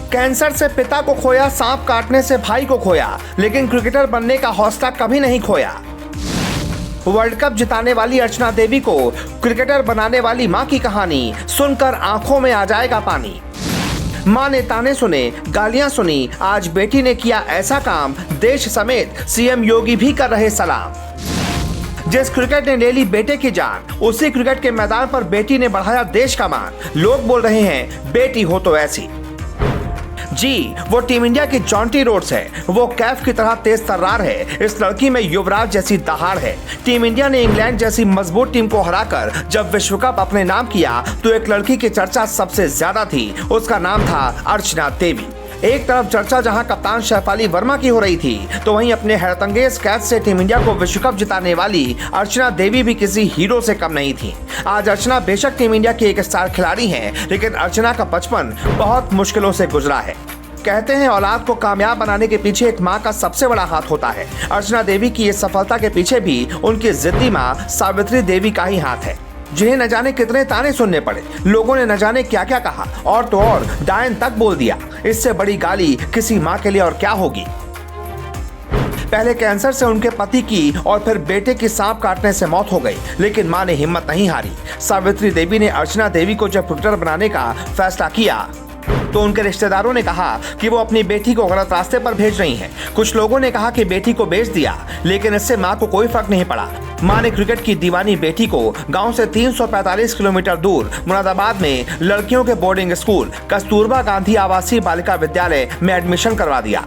Cancer से पिता को खोया, सांप काटने से भाई को खोया, लेकिन क्रिकेटर बनने का हौसला कभी नहीं खोया। वर्ल्ड कप जिताने वाली अर्चना देवी को क्रिकेटर बनाने वाली मां की कहानी सुनकर आंखों में आ जाएगा पानी। मां ने ताने सुने, गालियां सुनी, आज बेटी ने किया ऐसा काम, देश समेत सीएम योगी भी कर रहे सलाम। जिस क्रिकेट ने ले ली बेटे की जान, उसी क्रिकेट के मैदान पर बेटी ने बढ़ाया देश का मान। लोग बोल रहे हैं बेटी हो तो ऐसी। जी, वो टीम इंडिया की जॉन्टी रोड्स है, वो कैफ की तरह तेज तर्रार है। इस लड़की में युवराज जैसी दहाड़ है। टीम इंडिया ने इंग्लैंड जैसी मजबूत टीम को हराकर जब विश्व कप अपने नाम किया तो एक लड़की की चर्चा सबसे ज्यादा थी। उसका नाम था अर्चना देवी। एक तरफ चर्चा जहां कप्तान शेफाली वर्मा की हो रही थी, तो वहीं अपने हैरतअंगेज कैच से टीम इंडिया को विश्व कप जिताने वाली अर्चना देवी भी किसी हीरो से कम नहीं थी। आज अर्चना बेशक टीम इंडिया की एक स्टार खिलाड़ी हैं, लेकिन अर्चना का बचपन बहुत मुश्किलों से गुजरा है। कहते हैं औलाद को कामयाब बनाने के पीछे एक माँ का सबसे बड़ा हाथ होता है। अर्चना देवी की इस सफलता के पीछे भी उनकी जिद्दी माँ सावित्री देवी का ही हाथ है, जिन्हें न जाने कितने ताने सुनने पड़े। लोगों ने न जाने क्या क्या कहा, और तो और डायन तक बोल दिया। इससे बड़ी गाली किसी माँ के लिए और क्या होगी। पहले कैंसर से उनके पति की और फिर बेटे की सांप काटने से मौत हो गई, लेकिन मां ने हिम्मत नहीं हारी। सावित्री देवी ने अर्चना देवी को जब क्रिकेटर बनाने का फैसला किया तो उनके रिश्तेदारों ने कहा कि वो अपनी बेटी को गलत रास्ते पर भेज रही हैं। कुछ लोगों ने कहा कि बेटी को बेच दिया, लेकिन इससे मां को कोई फर्क नहीं पड़ा। मां ने क्रिकेट की दीवानी बेटी को गांव से 345 किलोमीटर दूर मुरादाबाद में लड़कियों के बोर्डिंग स्कूल कस्तूरबा गांधी आवासीय बालिका विद्यालय में एडमिशन करवा दिया।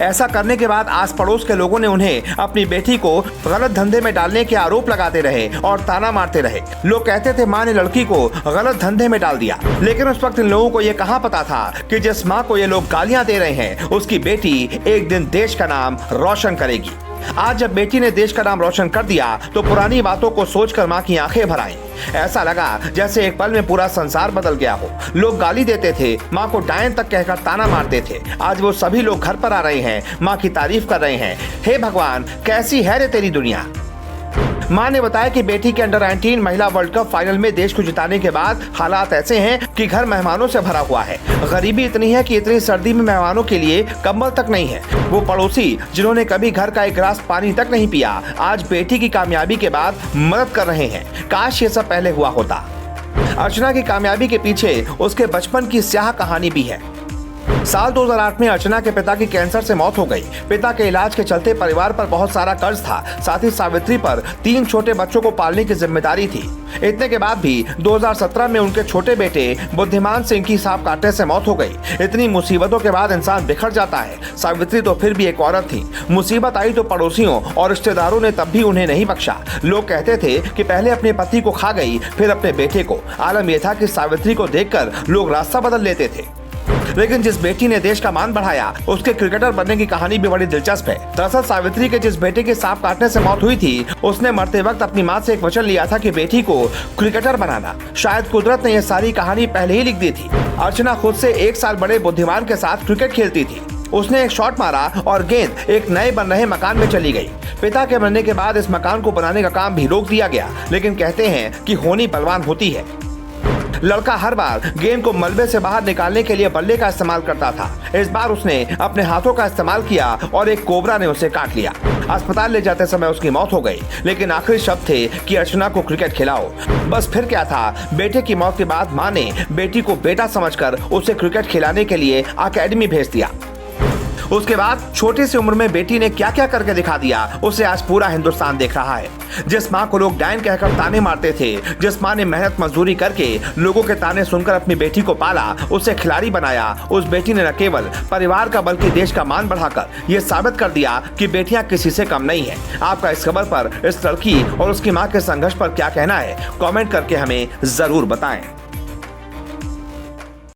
ऐसा करने के बाद आस पड़ोस के लोगों ने उन्हें अपनी बेटी को गलत धंधे में डालने के आरोप लगाते रहे और ताना मारते रहे। लोग कहते थे मां ने लड़की को गलत धंधे में डाल दिया, लेकिन उस वक्त इन लोगों को ये कहाँ पता था कि जिस मां को ये लोग गालियां दे रहे हैं, उसकी बेटी एक दिन देश का नाम रोशन करेगी। आज जब बेटी ने देश का नाम रोशन कर दिया तो पुरानी बातों को सोचकर मां की आंखें भर आईं। ऐसा लगा जैसे एक पल में पूरा संसार बदल गया हो। लोग गाली देते थे, मां को डायन तक कहकर ताना मारते थे। आज वो सभी लोग घर पर आ रहे हैं, मां की तारीफ कर रहे हैं। हे भगवान, कैसी है रे तेरी दुनिया। मां ने बताया कि बेटी के अंडर 19 महिला वर्ल्ड कप फाइनल में देश को जिताने के बाद हालात ऐसे हैं कि घर मेहमानों से भरा हुआ है। गरीबी इतनी है कि इतनी सर्दी में मेहमानों के लिए कंबल तक नहीं है। वो पड़ोसी जिन्होंने कभी घर का एक गिलास पानी तक नहीं पिया, आज बेटी की कामयाबी के बाद मदद कर रहे हैं। काश ये सब पहले हुआ होता। अर्चना की कामयाबी के पीछे उसके बचपन की स्याह कहानी भी है। साल 2008 में अर्चना के पिता की कैंसर से मौत हो गई। पिता के इलाज के चलते परिवार पर बहुत सारा कर्ज था। साथ ही सावित्री पर 3 छोटे बच्चों को पालने की जिम्मेदारी थी। इतने के बाद भी 2017 में उनके छोटे बेटे बुद्धिमान सिंह की सांप काटने से मौत हो गई। इतनी मुसीबतों के बाद इंसान बिखर जाता है। सावित्री तो फिर भी एक औरत थी। मुसीबत आई तो पड़ोसियों और रिश्तेदारों ने तब भी उन्हें नहीं बख्शा। लोग कहते थे कि पहले अपने पति को खा गई, फिर अपने बेटे को। आलम यह था कि सावित्री को देखकर लोग रास्ता बदल लेते थे। लेकिन जिस बेटी ने देश का मान बढ़ाया, उसके क्रिकेटर बनने की कहानी भी बड़ी दिलचस्प है। दरअसल सावित्री के जिस बेटे की सांप काटने से मौत हुई थी, उसने मरते वक्त अपनी मां से एक वचन लिया था कि बेटी को क्रिकेटर बनाना। शायद कुदरत ने यह सारी कहानी पहले ही लिख दी थी। अर्चना खुद से 1 साल बड़े बुद्धिमान के साथ क्रिकेट खेलती थी। उसने एक शॉट मारा और गेंद एक नए बन रहे मकान में चली गई। पिता के मरने के बाद इस मकान को बनाने का काम भी रोक दिया गया, लेकिन कहते हैं कि होनी बलवान होती है। लड़का हर बार गेंद को मलबे से बाहर निकालने के लिए बल्ले का इस्तेमाल करता था। इस बार उसने अपने हाथों का इस्तेमाल किया और एक कोबरा ने उसे काट लिया। अस्पताल ले जाते समय उसकी मौत हो गई, लेकिन आखिरी शब्द थे कि अर्चना को क्रिकेट खिलाओ। बस फिर क्या था, बेटे की मौत के बाद मां ने बेटी को बेटा समझकर उसे क्रिकेट खिलाने के लिए अकेडमी भेज दिया। उसके बाद छोटी सी उम्र में बेटी ने क्या क्या करके दिखा दिया, उसे आज पूरा हिंदुस्तान देख रहा है। जिस माँ को लोग डायन कहकर ताने मारते थे, जिस माँ ने मेहनत मजदूरी करके लोगों के ताने सुनकर अपनी बेटी को पाला, उसे खिलाड़ी बनाया, उस बेटी ने न केवल परिवार का बल्कि देश का मान बढ़ाकर ये साबित कर दिया कि बेटियां किसी से कम नहीं है। आपका इस खबर पर, इस लड़की और उसकी माँ के संघर्ष पर क्या कहना है, कमेंट करके हमें जरूर बताएं।